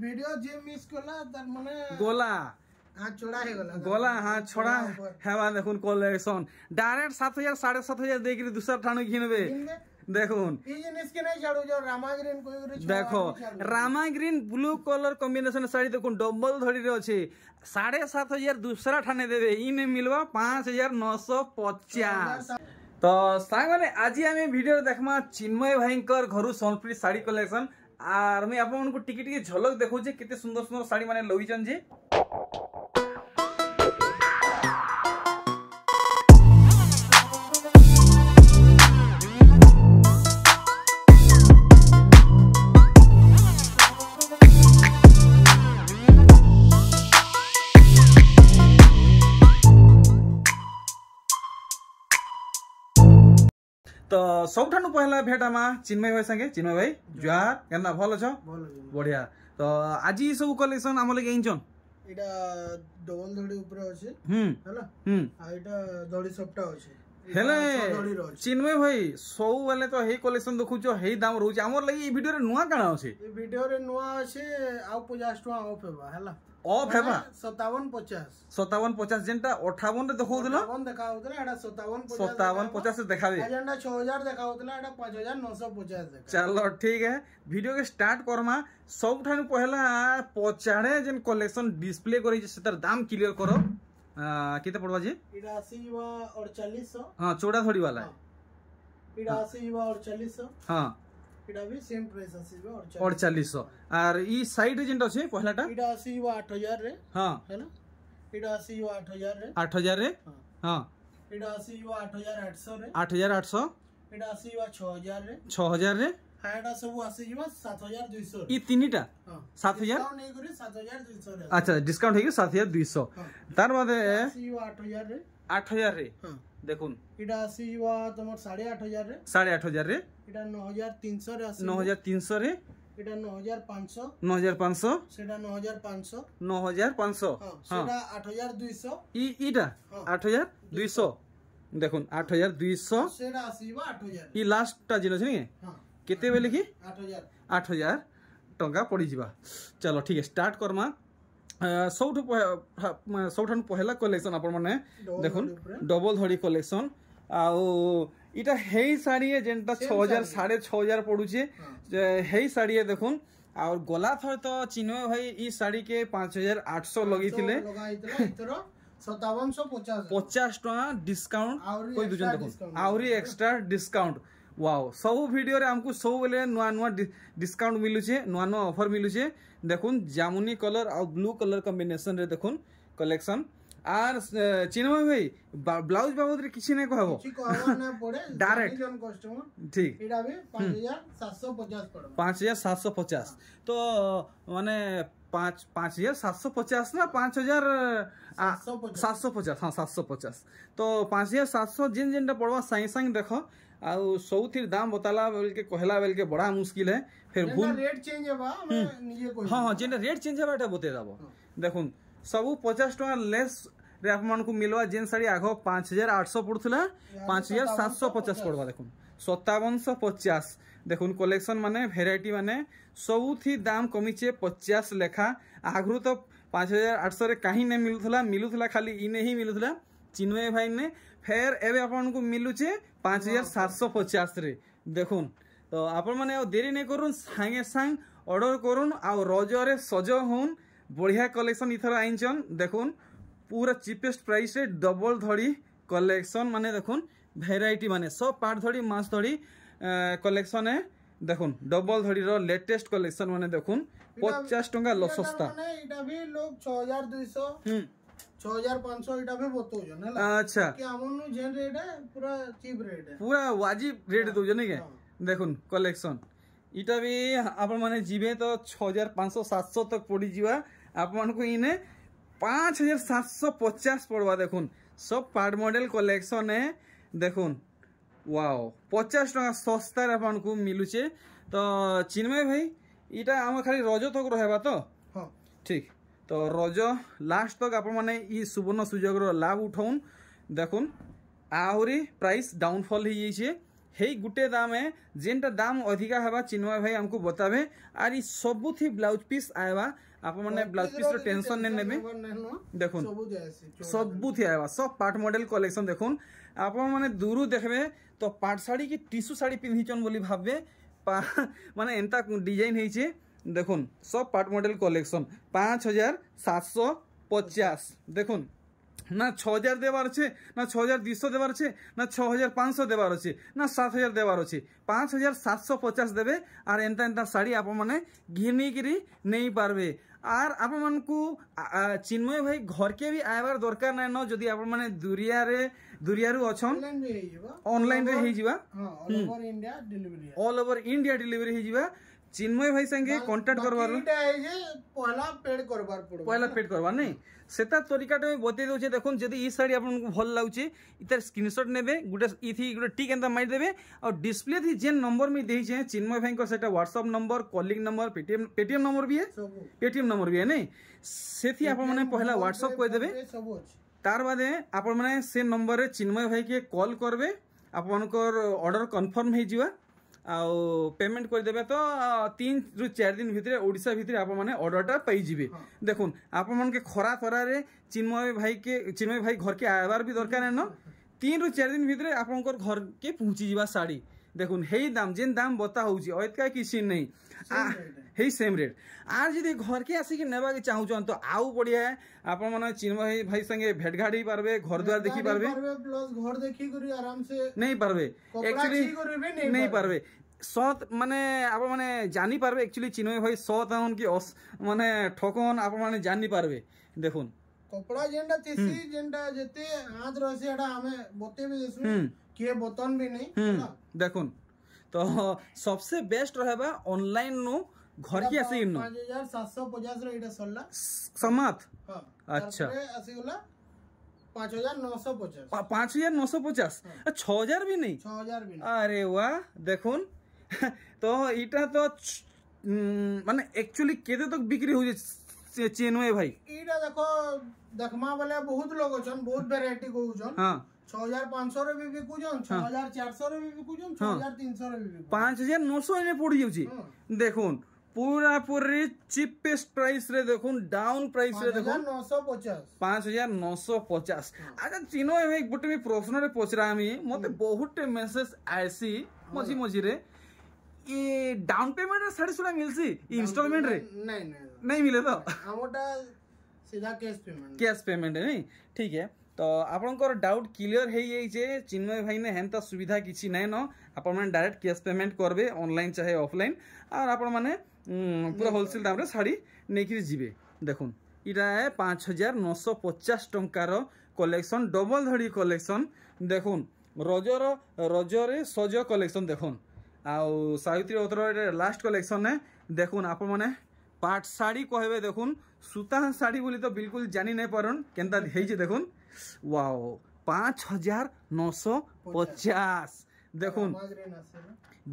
Video जे miss कला तार माने गोला हां छोड़ा हे गला गोला हां छोड़ा हेवा देखुन कलेक्शन डायरेक्ट 7000 7500 दे के दूसरा ठाणु घिनबे देखुन ई जिनिस के नहीं छाड़ू जो रामा ग्रीन कोई देखो Rama green blue colour combination sari देखुन डबल धड़ी रे अछि 7500 दूसरा ठाने देबे इने मिलवा 5950 तो सांग माने आज आम वीडियो देखमा चिन्मय भाईकर घरु सोनपुरी साड़ी कलेक्शन आर मैं आपन को टिके टिके झलक देखौ जे केते सुंदर सुंदर साड़ी माने लईचन जे तो सब ठानु पहला भेटामा चिन्मय भाई संगे चिन्मय भाई जुहार केना भल छ बढ़िया तो आज ई सब कलेक्शन आम लगे इंचन एटा डबल धड़ी ऊपर अछि हैला आ एटा धड़ी सबटा अछि हेले चिन्मय भाई सब वाले तो हे कलेक्शन देखु छ हे दाम रहउ छ हमर लगे ई वीडियो रे नुवा काना अछि ई वीडियो रे नुवा अछि आ 50 टका ऑफ हेबा हैला ऑफ हेबा 5750 जेंटा 58 रे देखौदला 58 देखाउतला एटा 5750 से देखाबे एजेंडा 6000 देखाउतला एटा 5950 देखा चलो ठीक है वीडियो के स्टार्ट करमा सब ठानु पहला पचाड़े जेन कलेक्शन डिस्प्ले करै छै सेतर दाम क्लियर करो केते पड़बा जी एटा 80 और 40 हां चौड़ा थोड़ी वाला है एटा 80 और 40 हां एटा भी सेम प्राइस 80 और 40 और ई साइड जेंटा छै पहलाटा एटा 80 8000 रे हां है ना एटा 80 8000 रे 8000 रे हां एटा 80 8800 रे 8800 एटा 80 6000 रे 6000 रे हां एटा सब 80 7200 ई तीनटा हां 7000 डिस्काउंट नहीं करी 7200 रे अच्छा डिस्काउंट है 7200 तार बाद 80 8000 रे 8000 रे हां देखुन एटा 80 तमर 8500 रे 8500 रे एटा 9300 रे 9300 रे एटा 9500 9500 सेटा 9500 9500 सेटा 8200 इटा 8200 देखुन 8200 सेटा 80 8000 ई लास्ट टा जिनो छै हां केते बेले की 8000 टंका पड़ी जिबा चलो ठीक है स्टार्ट करमा सबठान पहला कलेक्शन आपण माने देखुन डबल धड़ी कलेक्शन आउ इटा हेई साड़ी जेंटा 6000 6500 पड़ू छे हेई साड़ी देखुन और गोला थर तो चिन्मय भाई ई साड़ी के 5800 लगी थिले 5750 टका डिस्काउंट कोई दुजन देखो आउरी एक्स्ट्रा डिस्काउंट वाओ सब वीडियो रे हमको सब बेले नुआ नुआ डिस्काउंट मिलु छे नुआ नुआ ऑफर मिलु छे देखुन जामुनी कलर और ब्लू कलर कॉम्बिनेशन रे देखुन कलेक्शन आर चिन्मय भाई ब्लाउज बाबद रे किछि नै कहबो किछि कहबो नै पड़े डायरेक्ट जन कस्टमर ठीक एडा भी 5750 पड़ो 5750 तो माने 5750 ना 5750 हां 750 तो 5700 जिन जिनटा पड़वा साई संग देखो आउ सौथि दाम बताला बेल के कहला बेल के बड़ा मुश्किल है फिर भूल रेट चेंज हेबा मैं निजे कोइ हां हां जेंटा रेट चेंज हेबा एटा बते दाबो देखुन सब 50 टका लेस रे आपन को मिलवा जेन साड़ी आगो 5800 पड़थला 5750 पड़वा देखुन 5750 देखुन कलेक्शन माने वेराइटी माने सबुथी दाम कमीचे 50 लेखा आगरु तो 5800 रे काहे नै मिलुथला खाली इने ही मिलुथला चिन्मय भाई ने फेर एबे आपन को मिलुचे 5750 रे देखुन तो आपन माने देरी नै करून संगे संग ऑर्डर करून आ रजरे सज होन बढ़िया कलेक्शन इथर आइचन देखुन पूरा चीपेस्ट प्राइस रे डबल धड़ी कलेक्शन माने देखुन वेराइटी माने सब पाट धड़ी मास धड़ी कलेक्शन है देखुन डबल धड़ी रो लेटेस्ट कलेक्शन माने देखुन 50 टका लो सस्ता माने इटा भी लोग 6200 6500 इटा भी बतो जन हला अच्छा कि हमनु जेन रेट है पूरा चीप रेट है पूरा वाजिब रेट दो जने के देखुन कलेक्शन इटा भी आपन माने जीवे तो 6500 700 तक पड़ी जीवा आपन को इने 5750 पड़वा देखुन सब पार्ट मॉडल कलेक्शन है देखुन वाओ 50 टका सस्ता आपन को मिलुचे तो चिन्मय भाई इटा हम खाली रज तक रहबा तो हां ठीक तो रज लास्ट तक आपण माने ई सुवर्ण सुजोग रो लाभ उठाउन देखुन आहुरी प्राइस डाउनफॉल ही छे हेई गुटे दाम है जेनटा दाम अधिका हवा चिन्मय भाई हमको बतावे आर ई सबु थी ब्लाउज पीस आएबा आप माने ब्लाउज पीस रो टेंशन नै नेबे देखुन सबु थी आएबा सब पार्ट मॉडल कलेक्शन देखुन आप माने दूरु देखबे तो पार्ट साड़ी की टिश्यू साड़ी पिन्हिचन बोली भाबबे माने एंता डिजाइन हेइचे देखुन सब पार्ट मॉडल कलेक्शन 5750 देखुन ना 6000 देवार अच्छे ना 6200 देवार अच्छे ना 6500 देवार अच्छे ना 7000 देवार अच्छे 5750 देवे आर एंता एंता साड़ी आप माने घिनी गिरी नहीं पारबे आर आप मन को चिन्मय भाई घर के भी आयबार दरकार नै न जदी आप माने दुरियारू अछन ऑनलाइन रे हे जिबा ऑल ओवर इंडिया डिलीवरी हे जिबा चिन्मय भाई संगे कांटेक्ट करबार पहला पेड करबार नहीं सेता तरीकाटा में बतै दउछे देखुन जदी ई साड़ी आपन भल लाउछे इतर स्क्रीनशॉट नेबे गुटे इथि गुटे टिक एंता मार देबे और डिस्प्ले थी जेन नंबर में देइ छे चिन्मय भाई को सेटा WhatsApp number calling number Paytm number भी है पेटीएम नंबर भी है नहीं सेथि आप माने पहला व्हाट्सएप कर देबे तार बादे आप माने से नंबर रे चिन्मय भाई के कॉल करबे आपनकर ऑर्डर कंफर्म हे जिवा आउ पेमेंट कर देबे तो 3 रु 4 दिन भितरे ओडिसा भितरे आप माने ऑर्डरटा पाई जिबे देखुन आप मन के खरा खरा रे चिन्मय भाई घर के आबार भी दरकार है न 3 रु 4 दिन भितरे आपनकर घर के पहुंची जिबा साड़ी देखुन हेई दाम जेन दाम बता होउची ओतका किसी नहीं हेई सेम रेट आर जदी घर के आसी के नेबा के चाहू तो आउ बढ़िया है आप माने चिन्मय भाई संगे भेट घाड़ी पारबे घर द्वार देखि पारबे प्लस घर देखि करी आराम से नहीं पारबे एक्चुअली नहीं पारबे सत माने आप माने जानी पारबे एक्चुअली चिन्मय भाई सत की माने ठकन आप माने जानी पारबे देखुन कपड़ा जेंडा तेसी जेंडा जते हाथ रहसे एडा हमें बतेबे देसु के बतन भी नहीं देखुन तो सबसे बेस्ट रहबा ऑनलाइन नो घर की आसी नो 5750 रे एटा सल्ला समात हां अच्छा आसी गला 5950 5950 6000 भी नहीं 6000 भी नहीं अरे वाह देखुन तो इटा तो माने एक्चुअली केते तक बिक्री हो जे चिन्मय भाई इटा देखो देखमा वाले बहुत लोग छन बहुत वैरायटी को छन हां 6500 रे भी बिकुजन 6400 रे भी बिकुजन 6300 रे भी बिकुजन 5900 ने पड़ी जाउची देखुन पूरा पूरी चीपेस्ट प्राइस रे देखुन डाउन प्राइस रे देखुन 5950 अच्छा चिन्मय भाई गुटे भी प्रश्न रे पचरा आमी मते बहुत मेसेज आसी मजी मजी रे ये डाउन पेमेंट रे साड़ी सुना मिलसी इंस्टॉलमेंट रे नहीं मिले तो हमोटा सीधा कैश पेमेंट है नहीं ठीक है तो आपनकर डाउट क्लियर हे जे चिन्मय भाई ने हेंता सुविधा किछि नै न आपन माने डायरेक्ट कैश पेमेंट करबे ऑनलाइन चाहे ऑफलाइन और आपन माने पूरा होलसेल दाम रे साड़ी नेकी जिबे देखुन इटा है 5950 टंकार कलेक्शन डबल धड़ी कलेक्शन देखुन रजरे सज कलेक्शन देखुन आउ सावित्री व्रतर लास्ट कलेक्शन है देखुन आप माने पाट साड़ी कहबे देखुन सूता साड़ी बोली तो बिल्कुल जानी नहीं पारन केनता हे जे देखुन वाओ 5950 देखुन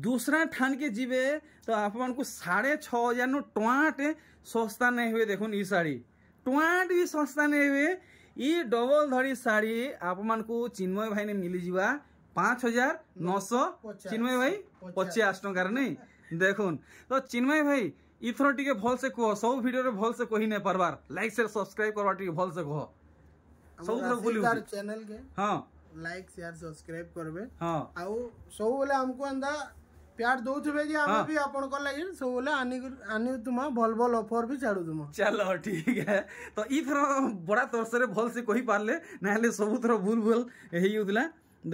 दूसरा ठान के जीवे तो आप मन को 6500 नो टोंटे सस्ता नहीं हुए देखुन ई साड़ी टोंट भी सस्ता नहीं हुए ई डबल धड़ी साड़ी आप मन को चिन्मय भाई ने मिली जीवा 5900 चिन्मय भाई 50 टंकार नहीं देखुन तो चिन्मय भाई इथर टिके भल से कह सब वीडियो रे भल से कहि नै परबार लाइक शेयर सब्सक्राइब करबा टिके भल से कह सब थर बोली चैनल के हां लाइक शेयर सब्सक्राइब करबे हां आउ सब बोले हमको अंदा प्यार दउथबे जे हम भी आपन को लागि सब बोले आनी तुमा भल भल ऑफर भी छाडू तुमा चलो ठीक है तो इथर बड़ा तौर से भल से कहि पारले नाले सब थर भूल हेई उदला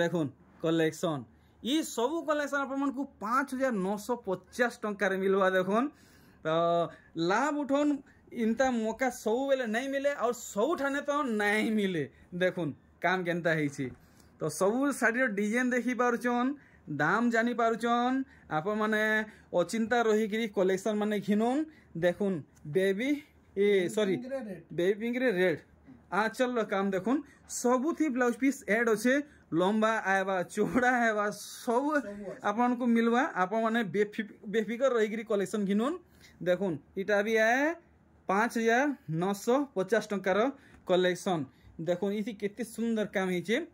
देखुन कलेक्शन ई सब कलेक्शन आपन को 5950 टंका रे मिलवा देखुन तो लाभ उठौन इनता मौका सब बेले नहीं मिले और सब ठाने तो नहीं मिले देखुन काम केनता हेछि तो सब साड़ी डिजाइन देखि पारुचन दाम जानी पारुचन आप माने अचिंता रही कि कलेक्शन माने घिनुन देखुन बेबी ए सॉरी बेबी पिंक रे रेड आंचल काम देखुन सबुथी ब्लाउज पीस ऐड अच्छे लंबा आएबा चौड़ा आएबा सब आपन को मिलवा आप माने बेफिकर रही कलेक्शन घिनुन देखुन इटा भी आए 5950 टंकार कलेक्शन देखुन इथि केते सुंदर काम हेचे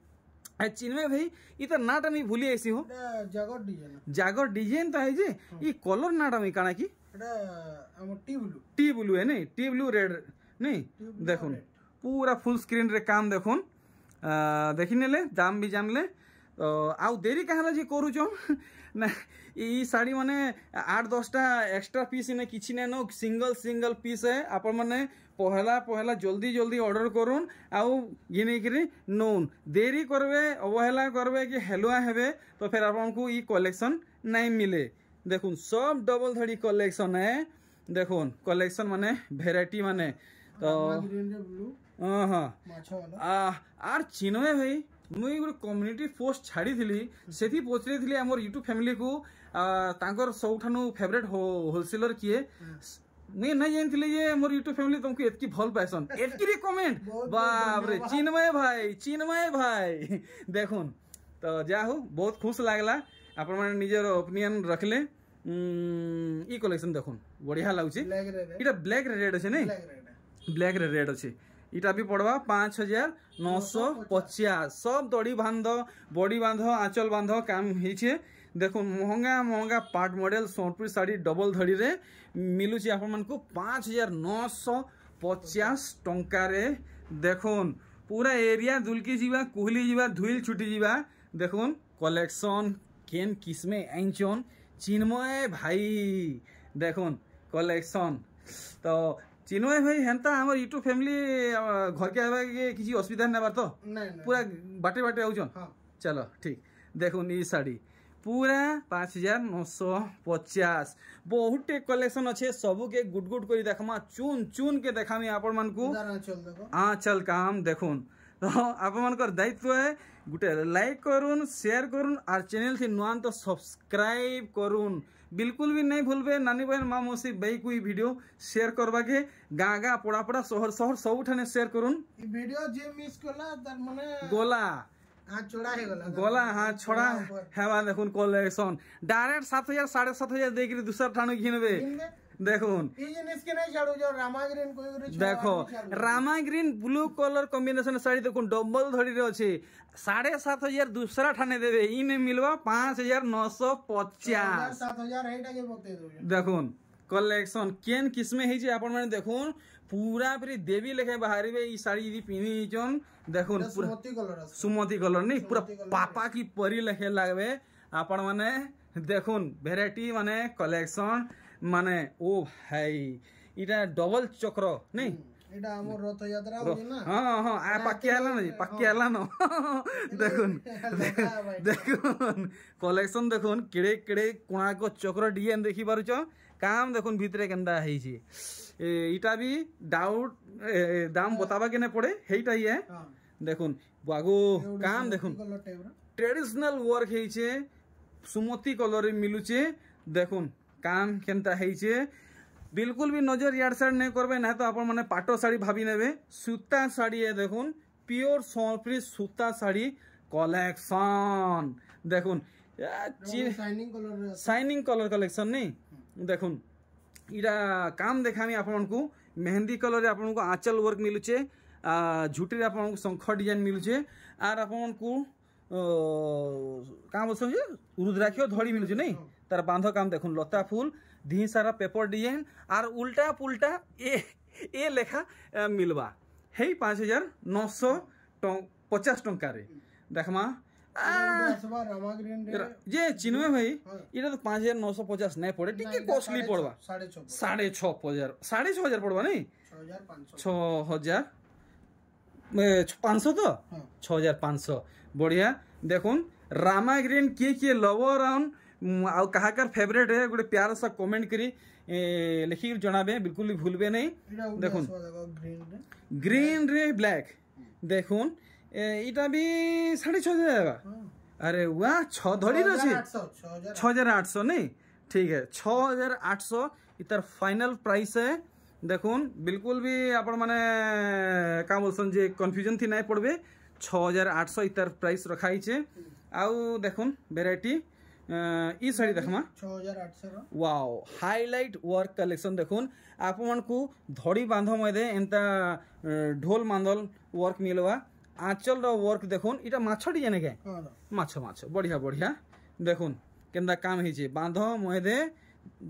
चिन्मय भाई इतर नाटा मी भूली आसी हो जागर डिजाइन तो है जे ई कलर नाटा मी काना की टी ब्लू है नहीं टी ब्लू रेड नहीं देखुन पूरा फुल स्क्रीन रे काम देखुन देखि नेले दाम भी जानले आउ देरी कहाँ जे करूछ ना ई साड़ी माने 8-10टा एक्स्ट्रा पीस इने किछि नै नो सिंगल पीस है आपण माने पहला जल्दी ऑर्डर करूँ आउ गिने करी नोन देरी करबे अवहेला करबे कि हेलुआ हेबे तो फिर आपको ई कलेक्शन नहीं मिले देखुन सब डबल धड़ी कलेक्शन है देखुन कलेक्शन माने वेराइटी माने तो आर चिन्मय भाई मुई गोटे कम्युनिटी पोस्ट छाड़ी से पचरी थी आम यूट्यूब फैमिली को तांकर सबठानु फेवरेट होलसेलर किए मुझे नहीं जानती जे मोर यूट्यूब फैमिली तुमको एतकी भल पाइसन एतकी कमेंट बाप रे चिन्मय भाई देखुन तो जा हो बहुत खुश लागला आपण माने निजर ओपिनियन रखले ई कलेक्शन देखुन बढ़िया लाଗୁଛି इटा ब्लैक रेड अच्छे नहीं ब्लैक रेड अच्छे इटा भी पड़वा 5950 सब दड़ी बांध आंचल बांध काम होइछे देखो महंगा part model Sonpur sari double धड़ी रे मिलुची आपण मन को 5950 टंका रे देखुन पूरा एरिया दुलकी जीवा कुहली जीवा धुइल छुटी जीवा देखुन कलेक्शन केन किस्मे आइचन चिन्मय भाई देखुन कलेक्शन तो चिन्मय भाई हेन्ता हमर यूट्यूब फैमिली घर के आवा के किसी असुविधा नहीं बार तो पूरा बाटे आउछन चलो ठीक देखुन ई साड़ी पूरा 5950 बहुत कलेक्शन अच्छे सबू के गुड कर देखमा चुन के देखामी आपण मन को चल काम देखुन तो आप मनकर दायित्व है गोटे लाइक करूँ शेयर करूँ और चैनल से नुआन तो सब्सक्राइब करूँ बिल्कुल भी नहीं भूलबे नानी बहन माँ मौसी भाई कोई वीडियो शेयर करवा के गाँ पड़ा शहर सब ठाने शेयर करूँ वीडियो जे मिस कला तार माने गोला गोला हाँ छोड़ा हेवा देखुन कलेक्शन डायरेक्ट 7000 7500 देकर दूसरा ठानो घिनबे देखुन देखो Rama green blue colour combination sari देखुन डबल धड़ी रे अच्छे 7500 दूसरा ठाने देवे इने मिलवा 5950 देखुन कलेक्शन केन किस्मे है आपण माने देखुन पूरा फिर देवी लेखे बाहर ई साड़ी पिनी चन देखुन सुमती कलर नहीं पूरा पापा की परी लेखे लागबे आपण माने देखुन वेराइटी माने कलेक्शन माने ओ भाई इटा डबल चक्र नहीं एटा हमर रथ यात्रा होई ना हां आ पक्की हला न देखुन देखुन कलेक्शन देखुन केड़े कोणा को चक्र डिजाइन देखि पारुछ काम देखुन भितरे केंदा है छी इटा भी डाउट दाम बतावा के न पड़े हेटा ही है देखुन बागो काम देखुन ट्रेडिशनल वर्क है छे सुमती कलर मिलुचे देखुन काम केनता है छे बिल्कुल भी नजर यार साइड नहीं करबे ना तो आपण माने पाटो साड़ी भाभी नेबे सूता साड़ी है देखुन प्योर सोनपुरी सूता साड़ी कलेक्शन देखुन शाइनिंग कलर कलेक्शन नहीं देखुन इरा काम देखामी आपण को मेहंदी कलर रे आपण को आंचल वर्क मिलुचे झुटी रे आपण को शंख डिजाइन मिलुचे आर आपण को काम बोलछन जे रुद्राक्ष धड़ी मिलुचे नहीं तार बांध काम देखुन लता फूल धी सारा पेपर डिजाइन और उल्टा पुल्टा ए लेखा मिलवा है 5950 टंका रे देखमा जे चिन्मय भाई इटा तो 5950 नहीं पड़े टिके कॉस्टली पड़वा 6500 पड़वा नहीं 6500 तो 6500 बढ़िया देखुन रामा ग्रीन किए लवर आउन आउ कहाकार फेवरेट है गोटे प्यार सा कमेंट करी लिखिक जनाबे बिल्कुल भी भूलबे नहीं देखुन ग्रीन रे ब्लैक देखुन इटा भी 6500 अरे वाह 6 धड़ी रही 6800 नहीं ठीक है 6800 इतर फाइनल प्राइस है देखुन बिल्कुल भी आपण माने का बोलसन जे कंफ्यूजन थी नहीं पड़बे 6800 इतर प्राइस रखाई छे आउ देखुन वेराइटी ई साड़ी देखमा 6800 वाओ हाईलाइट वर्क कलेक्शन देखुन आपण को धड़ी बांध मदे एंता ढोल मांदल वर्क मिलवा आंचल रो वर्क देखुन इटा माछ डिजाइन के माछ माछ बढ़िया बढ़िया देखुन केंदा काम हिचे बांध मोहेदे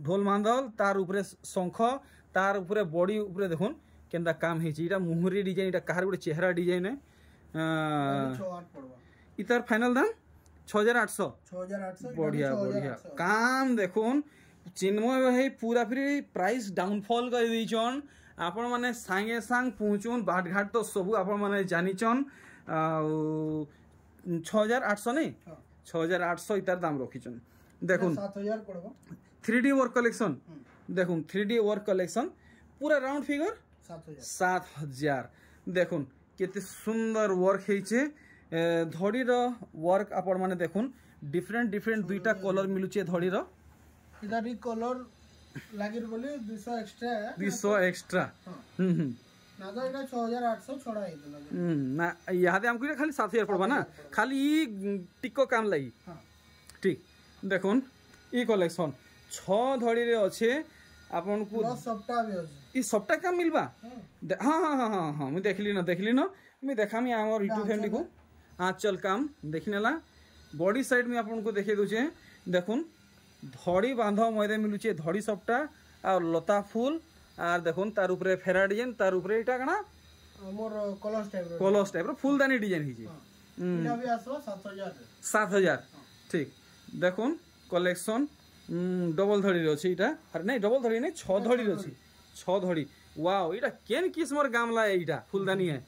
ढोल बांधल तार ऊपर शंख तार ऊपर बॉडी ऊपर देखुन केंदा काम हिचे इटा मुहुरी डिजाइन इटा काहर गुटे चेहरा डिजाइन है इतार फाइनल दाम 6800 बढ़िया बढ़िया काम देखुन चिन्मय भाई पूरा फिर प्राइस डाउनफॉल कर दीचन आपण माने सांगे सांग पहुँचुन बाट घाट तो सब आपण माने जानिचन 6800 नहीं 6800 इतार दाम रखीचन देखुन 3D वर्क कलेक्शन देखुन 3D वर्क कलेक्शन पूरा राउंड फिगर 7000 देखुन केते सुंदर वर्क हेचे धड़ी रो वर्क आपण माने देखुन डिफरेंट डिफरेंट दुईटा कलर मिलुचे धड़ी रो इधर कलर लागिर बोले 200 एक्स्ट्रा ना तो इटा 6800 छोड़ा हेतला ना यादे हमको खाली 7000 पड़बा ना खाली टिको काम लगी ठीक देखुन ई कलेक्शन 6 धड़ी रे अच्छे आपन को सबटा भी अछि ई सबटा काम मिलबा हां हां हां हां हां मैं देखली न मैं देखामी हमर यूट्यूब फैमिली को आंचल काम देखिनेला बॉडी साइड में आपन को देखे दोचे देखुन धड़ी बांध मयदे मिलुचे धड़ी सबटा और लता फूल आर देखुन तार ऊपर फेरा डिजाइन तार ऊपर इटा कना मोर कलर्स टाइप रो फूलदानी डिजाइन हिचे इटा भी आसो 7000 ठीक देखुन कलेक्शन डबल धड़ी रे अछि इटा अरे नहीं डबल धड़ी नहीं 6 धड़ी रे अछि 6 धड़ी वाओ इटा केन किस्मर गामला इटा फूलदानी है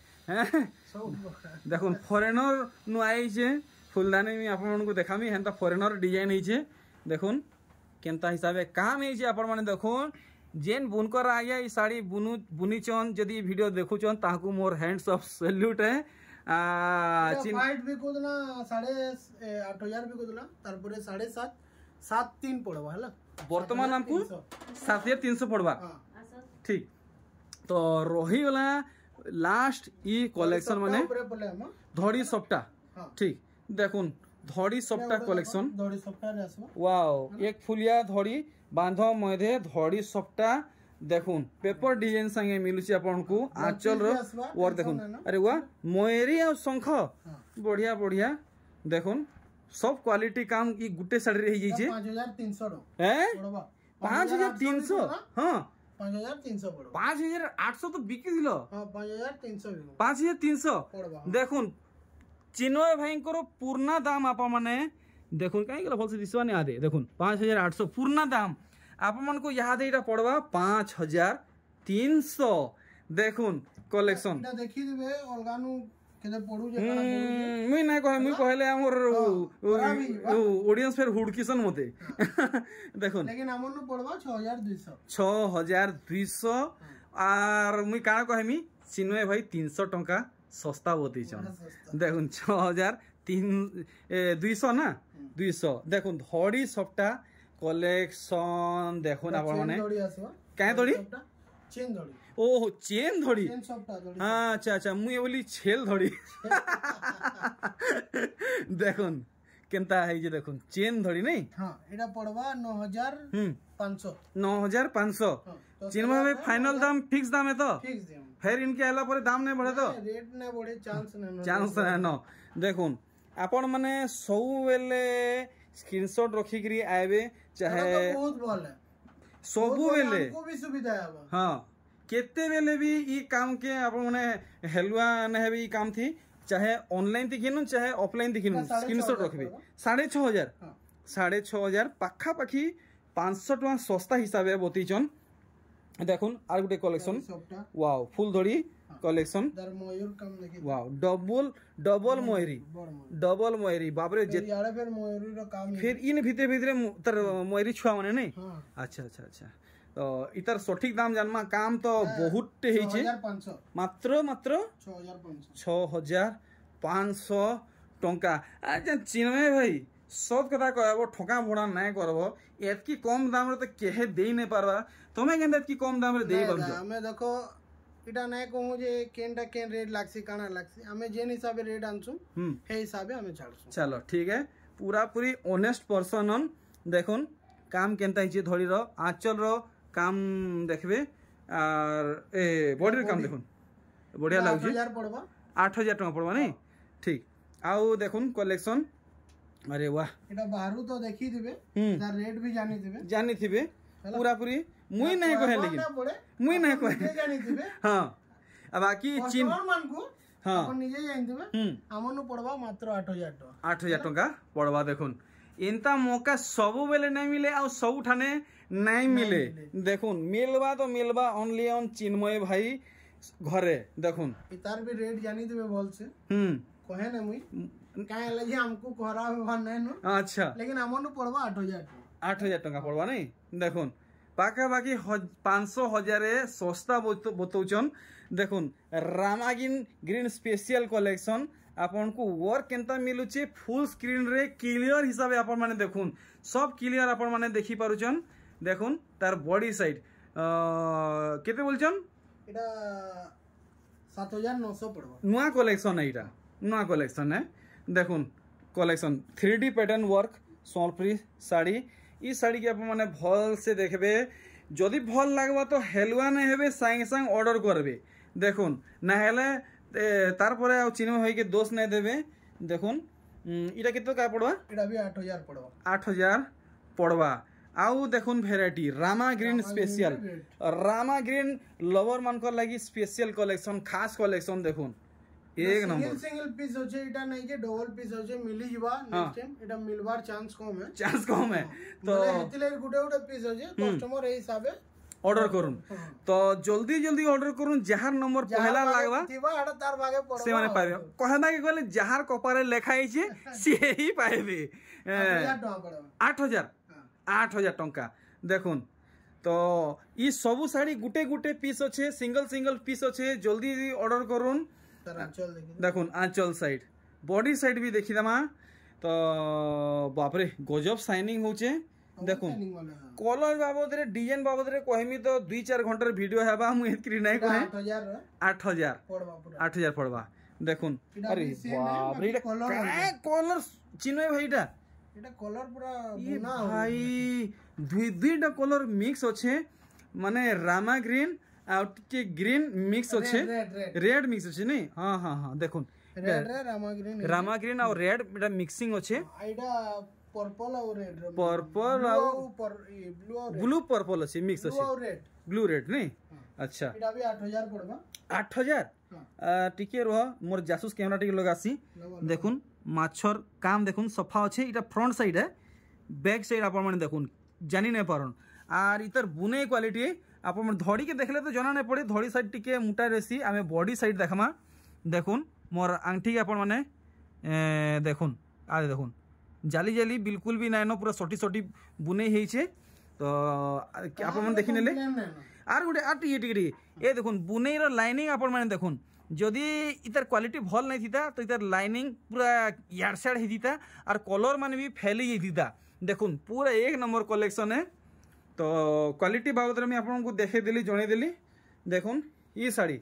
देखुन फॉरेनर नु आई छे फूलदानी में आपन को देखामी हेंता फॉरेनर डिजाइन हिचे देखुन केंता हिसाबे काम हिचे आपन माने देखुन जेन बुनकर आया ई साड़ी बुनीचन जदी वीडियो देखुचन ताकू मोर हैंड्स ऑफ सैल्यूट है वाइट भी कोदला 8000 भी कोदला तारपरे 7.5 पड़वा हला वर्तमान हमको 7300 पड़वा ठीक तो रही गला लास्ट ई कलेक्शन माने धड़ी सप्ता ठीक देखुन धड़ी सप्ता कलेक्शन वाओ एक फुलिया धड़ी बांध मधे धड़ी सप्ता देखुन पेपर डिजाइन संगे मिलुची आपन को आंचल रो वर्क देखुन अरे वाह मयूरी और शंख बढ़िया बढ़िया देखुन सब क्वालिटी काम ई गुटे साड़ी रे ही जे 5300 हैं 5300 हां 5300 पड़ो 5800 तो बिकी दिलो हां 5300 5300 देखुन चिन्मय भाई को पूर्णा दाम आप माने देखुन कहीं गला भल से दिसवा नहीं आदे देखुन 5800 पूर्णा दाम आप मन को याद एटा पड़वा 5300 देखुन कलेक्शन एटा देखि देबे अलगानु केदे पडू जे मुई ना कहे मुई कहले हमर ऑडियंस फेर हुडकिसन मते देखुन लेकिन हमन नु पड़वा 6200 आर मुई काना कहमी चिन्मय भाई 300 टंका सस्ता बोती छन देखुन 6200 ना 200 देखुन धड़ी सबटा कलेक्शन देखुन आपण माने काहे धड़ी चेन धड़ी ओह चेन धड़ी चेन सबटा धड़ी हां अच्छा अच्छा मुई बोली छेल धड़ी देखुन केनता है जे देखुन चेन धड़ी नहीं हां एटा पड़वा 9500 9500 चिन्मय में फाइनल दाम फिक्स दाम है तो फिक्स दाम फिर इनके आला पर दाम नहीं बढ़े तो रेट नहीं बढ़े चांस न देखुन आपण माने सब बेले स्क्रीनशॉट रखी करी आबे चाहे बहुत भल है सब बेले को भी सुविधा है हां केते बेले भी ई काम के आपण माने हेलुआ न है भी काम थी चाहे ऑनलाइन दिखिनु चाहे ऑफलाइन दिखिनु स्क्रीनशॉट रखबे 6500 पाखा पाखी 500 टका सस्ता हिसाब है बतीचन देखुन are Gute collection wow full धड़ी कलेक्शन वाओ डबल मयूरी बाप रे फिर इन भीतर तर मयूरी छुआ माने नहीं अच्छा अच्छा अच्छा तो इतर सठिक दाम जानमा काम तो बहुत हेचे मात्र 6500 टंका अच्छा चिन्मय भाई सब कथा कहबो ठका भोड़ा नहीं करबो एतकी कम दाम रे तो केहे देई नहीं पारबा तमे केन एतकी कम दाम रे देई पारबो हमें देखो इटा नहीं कहूँ जे केनटा केन रेट लागसी काना लागसी हमें जेन हिसाबे रेट आनसु हे हिसाबे हमें छाड़सु चलो ठीक है पूरा पूरी ऑनेस्ट पर्सन हन देखुन काम केनता हिचे धड़ी रो आंचल रो काम देखबे और ए बॉडी रे काम देखुन बढ़िया लागुची 8000 पड़बा 8000 टका पड़वा नहीं ठीक आउ देखुन कलेक्शन अरे वाह एटा बाहरु तो देखि दिबे तार रेट भी जानी दिबे पूरा पूरी मुई नहीं कहे लेकिन मुई नहीं कहे जानी दिबे हां अब बाकी चीन मान को हां अपन निजे जानि दिबे हमनु पड़वा मात्र 8000 टका 8000 टका पड़वा देखुन इनता मौका सबु बेले नहीं मिले और सब ठाने नहीं मिले देखुन मिलवा तो मिलवा ओनली ऑन चिन्मय भाई घरे देखुन इतार भी रेट जानी दिबे बोल से कहे ना मुई काहे लगे हमको खराब बन नहीं नो अच्छा लेकिन हमनु पड़वा 8000 टका पड़वा नहीं देखुन पाखापाखि 500,000 सस्ता बतौचन देखुन रामागिन ग्रीन स्पेशल कलेक्शन आपन को वर्क केनता मिलुचे फुल स्क्रीन रे क्लियर हिसाब आपन माने देखुन सब क्लियर आपन माने देखि पारुचन देखुन तार बॉडी साइड केते बोलचन एटा 7900 पड़वा नुआ कलेक्शन है एटा नुआ कलेक्शन है देखुन collection 3D pattern work Sonepuri sari ई साड़ी के आप माने भल से देखबे जदि भल लागबा तो हेलुआ नहीं हेबे संगे संग ऑर्डर करबे देखुन ना हेले तार परे आ चिन्ह होई के दोष नहीं देबे देखुन इटा केतो का पड़वा एटा भी 8000 पड़वा 8000 पड़वा आउ देखुन variety Rama green special Rama green lover मान को लागि स्पेशल कलेक्शन खास कलेक्शन देखुन एक नंबर सिंगल पीस होचे एटा नहीं के डबल पीस होचे मिली जबा नेक्स्ट टाइम एटा मिलबार चांस कम है तो हेतिले गुटे पीस होचे कस्टमर ए हिसाबे ऑर्डर करूं तो जल्दी ऑर्डर करूं जहार नंबर पहला लागबा दिबा आडा तार भागे पड़ो से माने पाबे कहना के कहले जहार कपारे लेखाई छे से ही पाबे 8000 टंका देखुन तो ई सब साड़ी गुटे पीस अच्छे सिंगल पीस अच्छे जल्दी ऑर्डर करूं देखुन आंचल साइड बॉडी साइड भी देखी दमा तो बापरे गजब शाइनिंग होचे देखुन कलर बाबद रे डिजाइन बाबद रे कहमी तो 2-4 घंटा वीडियो हेबा मु एतकरी नहीं कहे 8000 पड़वा देखुन अरे बाप रे कलर चिन्ह भाईटा एटा कलर पूरा बुना भाई दुईटा कलर मिक्स अच्छे माने रामा ग्रीन आ टिके ग्रीन मिक्स अच्छे रेड मिक्स अच्छे नहीं हां देखुन रेड रामा ग्रीन और रेड एटा मिक्सिंग अच्छे एटा पर्पल और रेड पर्पल और ब्लू पर्पल अच्छे मिक्स अच्छे ब्लू रेड नहीं अच्छा एटा भी 8000 पड़बा 8000 टिके रह मोर जासूस कैमरा टिके लगासी देखुन माछर काम देखुन सफा अच्छे इटा फ्रंट साइड है बैक साइड आप माने देखुन जानी नहीं पारन आर इतर बुने क्वालिटी आप धड़ी के देखले तो जना नहीं पड़े धड़ी साइड टिके मोटा रेसी आमे बॉडी साइड देखमा देखुन मोर आंगठी के आपण माने देखुन आ देखुन जाली जाली बिल्कुल भी नाइनो पूरा सोटी बुने हेइछे तो आपण माने देखि नेले आर गुटे आटी एटी ए देखुन बुने रो लाइनिंग आपण माने देखुन जदि इतार क्वालिटी भल नहीं थीता तो इतार लाइनिंग पूरा यार साइड हेतिता और कलर माने भी फैली जेतिता देखुन पूरा एक नंबर कलेक्शन है तो क्वालिटी बाबद में आपको देखे देली जणे देली देखुन ये साड़ी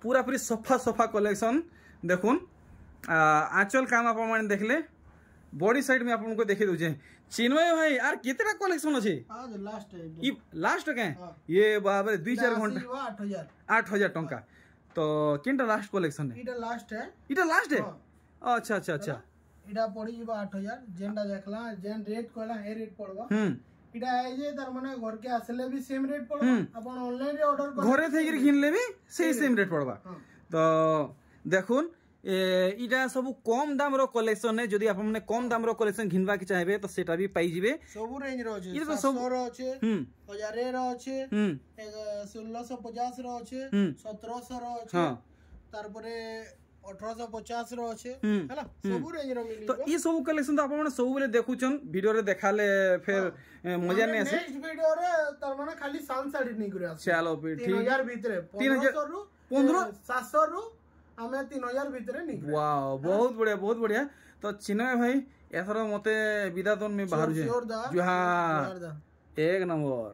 पूरा पूरी सफा कलेक्शन देखुन आंचल काम आप देखले बॉडी साइड में आपको देखे दूचे चिन्मय भाई यार कितना कलेक्शन अच्छे लास्ट क्या ये बाबा 2-4 घंटा 8000 टंका तो किनटा लास्ट कलेक्शन है इटा लास्ट है अच्छा इटा पड़ी जीवा 8000 जेंडा देखला जेन रेट कहला हे रेट पड़वा इटा है जे तार माने घर के आसले भी सेम रेट पड़वा अपन ऑनलाइन रे ऑर्डर कर घरे थे कि किन लेबे से सेम रेट पड़वा तो देखुन इटा सब कम दाम रो कलेक्शन है जदी आप माने कम दाम रो कलेक्शन घिनबा के चाहबे तो सेटा भी पाई जिवे सब रेंज रो छै ये तो सब रो छै 1000 रो छै 1650 रो छै 1700 रो छै तार परे 1850 रो छै हैला सब रेंज रो मिली तो ई सब कलेक्शन तो आप माने सब बेले देखुचन वीडियो रे देखाले फिर मजा नहीं आसे नेक्स्ट वीडियो रे तार माने खाली सान साड़ी नहीं करे चलो फिर ठीक 3000 भीतर 1500 रु 700 रु हमें 3000 भीतर नहीं वाओ बहुत बढ़िया तो चिन्मय भाई एथरो मते विदातन में बाहर जे जुहार एक नंबर।